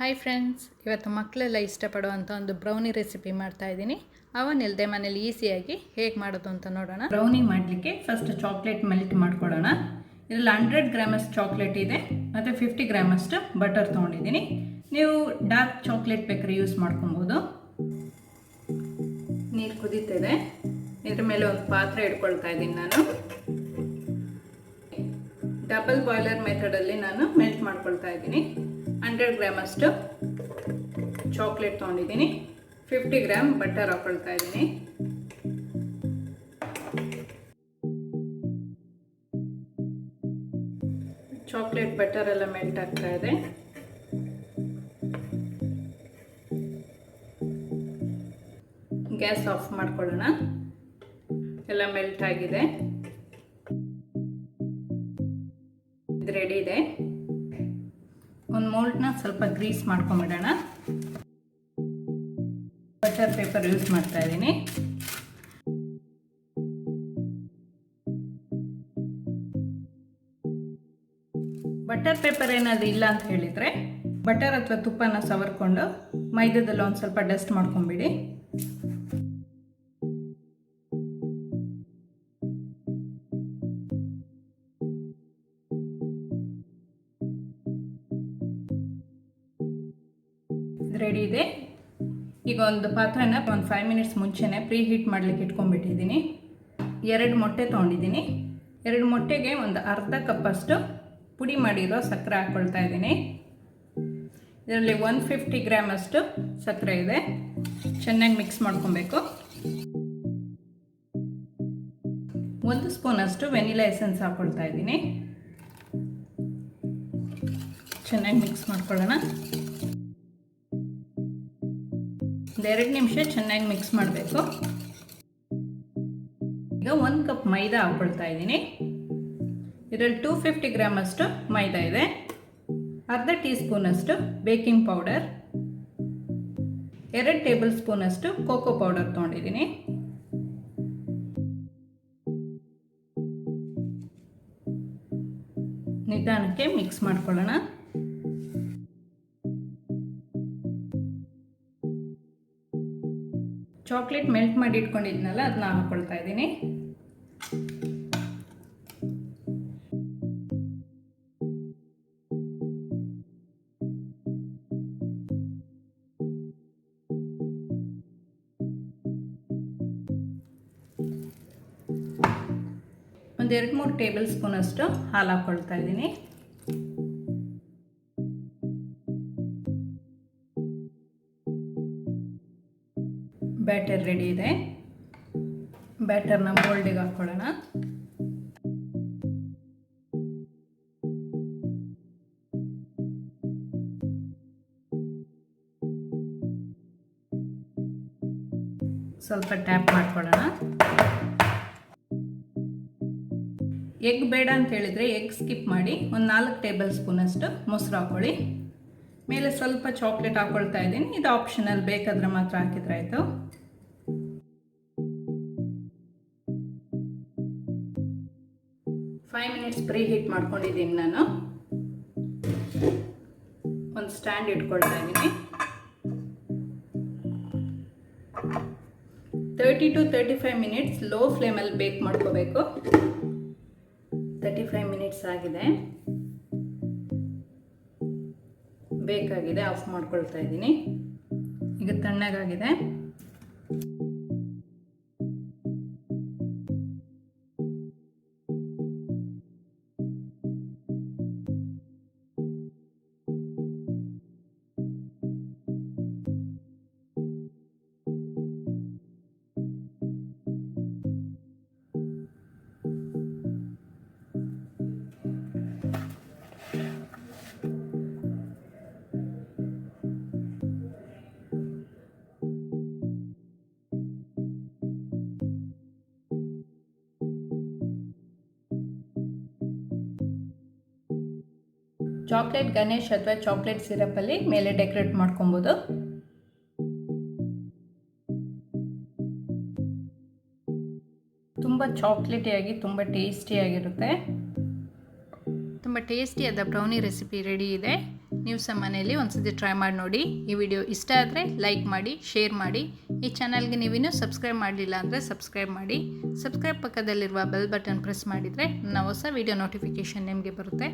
Hi friends, ಇವತ್ತು ಮಕ್ಕಳೆಲ್ಲ ಇಷ್ಟಪಡುವಂಥ ಒಂದು ಬ್ರೌನಿ ರೆಸಿಪಿ ಮಾಡ್ತಾಯಿದ್ದೀನಿ. ಅವನಿಲ್ಲದೆ ಮನೇಲಿ ಈಸಿಯಾಗಿ ಹೇಗೆ ಮಾಡೋದು ಅಂತ ನೋಡೋಣ. ಬ್ರೌನಿ ಮಾಡಲಿಕ್ಕೆ ಫಸ್ಟ್ ಚಾಕ್ಲೇಟ್ ಮೆಲ್ಟ್ ಮಾಡ್ಕೊಳ್ಳೋಣ. ಇದರಲ್ಲಿ 100 ಗ್ರಾಮಷ್ಟು ಚಾಕ್ಲೇಟ್ ಇದೆ ಮತ್ತು 50 ಗ್ರಾಮಷ್ಟು ಬಟರ್ ತೊಗೊಂಡಿದ್ದೀನಿ. ನೀವು ಡಾರ್ಕ್ ಚಾಕ್ಲೇಟ್ ಬೇಕಾದ್ರೆ ಯೂಸ್ ಮಾಡ್ಕೊಬೋದು. ನೀರು ಕುದೀತಿದೆ. ಇದ್ರ ಮೇಲೆ ಒಂದು ಪಾತ್ರೆ ಇಟ್ಕೊಳ್ತಾ ಇದ್ದೀನಿ. ನಾನು ಡಬಲ್ ಬಾಯ್ಲರ್ ಮೆಥಡಲ್ಲಿ ನಾನು ಮೆಲ್ಟ್ ಮಾಡ್ಕೊಳ್ತಾ ಇದ್ದೀನಿ. 100 ಗ್ರಾಮಷ್ಟು ಚಾಕ್ಲೇಟ್ ತೊಗೊಂಡಿದ್ದೀನಿ. 50 ಗ್ರಾಮ್ ಬಟರ್ ಹಾಕೊಳ್ತಾ ಇದ್ದೀನಿ. ಚಾಕ್ಲೇಟ್ ಬಟರ್ ಎಲ್ಲ ಮೆಲ್ಟ್ ಆಗ್ತಾ ಇದೆ. ಗ್ಯಾಸ್ ಆಫ್ ಮಾಡ್ಕೊಳ್ಳೋಣ. ಎಲ್ಲ ಮೆಲ್ಟ್ ಆಗಿದೆ. ಇದು ರೆಡಿ ಇದೆ. ಒಂದು ಮೋಲ್ಡ್ನ ಸ್ವಲ್ಪ ಗ್ರೀಸ್ ಮಾಡ್ಕೊಂಬಿಡೋಣ. ಬಟರ್ ಪೇಪರ್ ಯೂಸ್ ಮಾಡ್ತಾ ಇದ್ದೀನಿ. ಬಟರ್ ಪೇಪರ್ ಏನಾದರೂ ಇಲ್ಲ ಅಂತ ಹೇಳಿದರೆ ಬಟರ್ ಅಥವಾ ತುಪ್ಪನ ಸವರ್ಕೊಂಡು ಮೈದಾದಲ್ಲಿ ಒಂದು ಸ್ವಲ್ಪ ಡಸ್ಟ್ ಮಾಡ್ಕೊಂಬಿಡಿ. ರೆಡಿ ಇದೆ. ಈಗ ಒಂದು ಪಾತ್ರೆನ ಒಂದು 5 ಮಿನಿಟ್ಸ್ ಮುಂಚೆನೇ ಪ್ರೀ ಹೀಟ್ ಮಾಡಲಿಕ್ಕೆ ಇಟ್ಕೊಂಡ್ಬಿಟ್ಟಿದ್ದೀನಿ. 2 ಮೊಟ್ಟೆ ತೊಗೊಂಡಿದ್ದೀನಿ. 2 ಮೊಟ್ಟೆಗೆ ಒಂದು ಅರ್ಧ ಕಪ್ಪಷ್ಟು ಪುಡಿ ಮಾಡಿರೋ ಸಕ್ಕರೆ ಹಾಕ್ಕೊಳ್ತಾ ಇದ್ದೀನಿ. ಇದರಲ್ಲಿ 150 ಗ್ರಾಮಷ್ಟು ಸಕ್ಕರೆ ಇದೆ. ಚೆನ್ನಾಗಿ ಮಿಕ್ಸ್ ಮಾಡ್ಕೊಬೇಕು. 1 ಸ್ಪೂನಷ್ಟು ವೆನಿಲಾ ಎಸೆನ್ಸ್ ಹಾಕ್ಕೊಳ್ತಾ ಇದ್ದೀನಿ. ಚೆನ್ನಾಗಿ ಮಿಕ್ಸ್ ಮಾಡ್ಕೊಳ್ಳೋಣ. 2 ನಿಮಿಷ ಚೆನ್ನಾಗಿ ಮಿಕ್ಸ್ ಮಾಡಬೇಕು. ಈಗ 1 ಕಪ್ ಮೈದಾ ಹಾಕ್ಕೊಳ್ತಾ ಇದ್ದೀನಿ. ಇದರಲ್ಲಿ 250 ಗ್ರಾಮಷ್ಟು ಮೈದಾ ಇದೆ. ಅರ್ಧ ಟೀ ಸ್ಪೂನಷ್ಟು ಬೇಕಿಂಗ್ ಪೌಡರ್, 2 ಟೇಬಲ್ ಸ್ಪೂನಷ್ಟು ಕೋಕೋ ಪೌಡರ್ ತೊಗೊಂಡಿದ್ದೀನಿ. ನಿಧಾನಕ್ಕೆ ಮಿಕ್ಸ್ ಮಾಡ್ಕೊಳ್ಳೋಣ. ಚಾಕ್ಲೇಟ್ ಮೆಲ್ಟ್ ಮಾಡಿ ಇಟ್ಕೊಂಡಿದ್ನಲ್ಲ, ಅದನ್ನ ಹಾಕ್ಕೊಳ್ತಾ ಇದ್ದೀನಿ. ಒಂದು 2-3 ಟೇಬಲ್ ಸ್ಪೂನಷ್ಟು ಹಾಲು ಹಾಕ್ಕೊಳ್ತಾ ಇದ್ದೀನಿ. ಬ್ಯಾಟರ್ ರೆಡಿ ಇದೆ. ಬ್ಯಾಟರ್ನ ಮೋಲ್ಡಿಗೆ ಹಾಕ್ಕೊಳ್ಳೋಣ. ಸ್ವಲ್ಪ ಟ್ಯಾಪ್ ಮಾಡ್ಕೊಳ್ಳೋಣ. ಎಗ್ ಬೇಡ ಅಂತ ಹೇಳಿದರೆ ಎಗ್ ಸ್ಕಿಪ್ ಮಾಡಿ ಒಂದು 4 ಟೇಬಲ್ ಸ್ಪೂನಷ್ಟು ಮೊಸರು ಹಾಕ್ಕೊಳ್ಳಿ. ಮೇಲೆ ಸ್ವಲ್ಪ ಚಾಕ್ಲೇಟ್ ಹಾಕ್ಕೊಳ್ತಾ ಇದ್ದೀನಿ. ಇದು ಆಪ್ಷನಲ್, ಬೇಕಾದ್ರೆ ಮಾತ್ರ ಹಾಕಿದ್ರೆ ಆಯಿತು. 5 ಮಿನಿಟ್ಸ್ ಪ್ರೀ ಹೀಟ್ ಮಾಡ್ಕೊಂಡಿದ್ದೀನಿ. ನಾನು ಒಂದು ಸ್ಟ್ಯಾಂಡ್ ಇಟ್ಕೊಳ್ತಾ ಇದ್ದೀನಿ. 30 to 35 ಮಿನಿಟ್ಸ್ ಲೋ ಫ್ಲೇಮಲ್ಲಿ ಬೇಕ್ ಮಾಡ್ಕೋಬೇಕು. 35 ಮಿನಿಟ್ಸ್ ಆಗಿದೆ, ಬೇಕಾಗಿದೆ. ಆಫ್ ಮಾಡ್ಕೊಳ್ತಾ ಇದ್ದೀನಿ. ಈಗ ತಣ್ಣಗಾಗಿದೆ. ಚಾಕ್ಲೇಟ್ ಗಣೇಶ್ ಅಥವಾ ಚಾಕ್ಲೇಟ್ ಸಿರಪಲ್ಲಿ ಮೇಲೆ ಡೆಕೋರೇಟ್ ಮಾಡ್ಕೊಬೋದು. ತುಂಬ ಚಾಕ್ಲೇಟಿಯಾಗಿ ತುಂಬ ಟೇಸ್ಟಿಯಾಗಿರುತ್ತೆ. ತುಂಬ ಟೇಸ್ಟಿಯಾದ ಬ್ರೌನಿ ರೆಸಿಪಿ ರೆಡಿ ಇದೆ. ನೀವು ಸಹ ಮನೆಯಲ್ಲಿ ಒಂದ್ಸತಿ ಟ್ರೈ ಮಾಡಿ ನೋಡಿ. ಈ ವಿಡಿಯೋ ಇಷ್ಟ ಆದರೆ ಲೈಕ್ ಮಾಡಿ, ಶೇರ್ ಮಾಡಿ. ಈ ಚಾನಲ್ಗೆ ನೀವಿನ್ನೂ ಸಬ್ಸ್ಕ್ರೈಬ್ ಮಾಡಲಿಲ್ಲ ಅಂದರೆ ಸಬ್ಸ್ಕ್ರೈಬ್ ಮಾಡಿ. ಸಬ್ಸ್ಕ್ರೈಬ್ ಪಕ್ಕದಲ್ಲಿರುವ ಬೆಲ್ ಬಟನ್ ಪ್ರೆಸ್ ಮಾಡಿದರೆ ನನ್ನ ಹೊಸ ವಿಡಿಯೋ ನೋಟಿಫಿಕೇಷನ್ ನಿಮಗೆ ಬರುತ್ತೆ.